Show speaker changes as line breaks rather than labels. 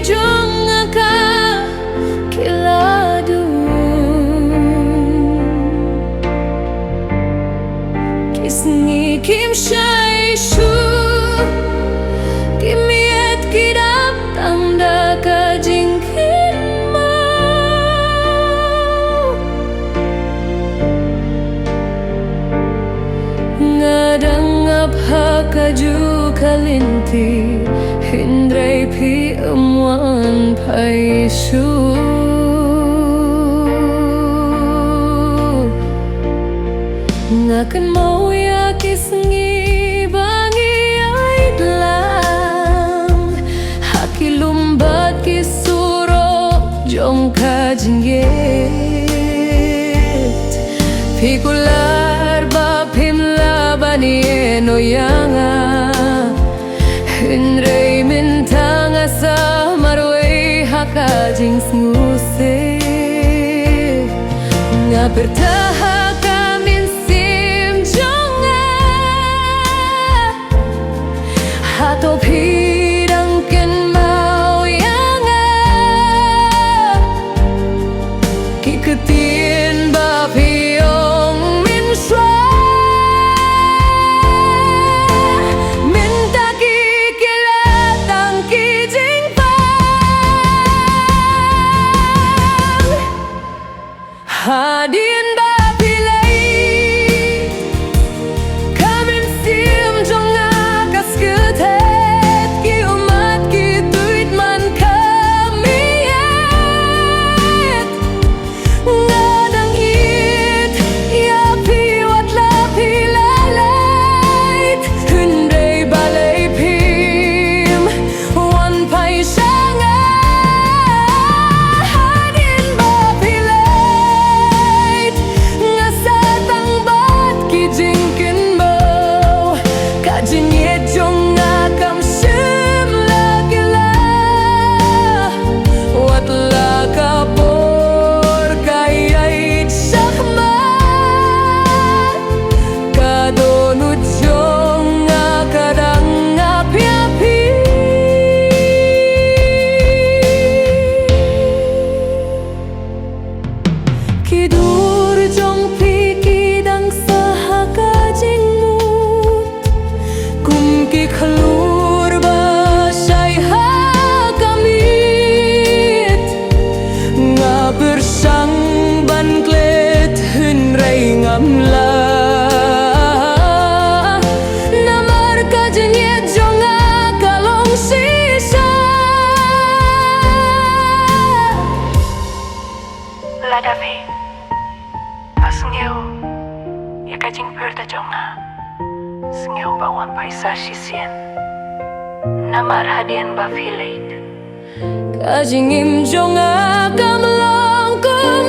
jonga kiladu kisni kim shai shu kimiet kidap tanda kajingkin mau ngadang abha kaju kalinti hindray pi amuan paisu ngakan mau ya kisngi bangi ait lang haki lumbat kisuro jong kajinget pikular ba pimla bani eno yanga hindray mintang asa marway hakajing nguse nga bertaha kamin sim jonga hato pirang ken mau yanga kiketin ba piong min shwa Hadin ba pilay kamin sim jonga kasketet ki umat ki tuit man kamiet ngadang it ya piwat la pilalait hindray balay pim wan pai shanga kidur jong piki dang saha kajingmut kum ki khlur ba shai ha kamit nga bersang ban klet hindray ngamla namar kajingit jonga kalong sisa
ladavi Sngeu ya kajing perda jonga Sngeu bawan paisa sisien namar hadian ba filait
kajing im jonga kamlong kum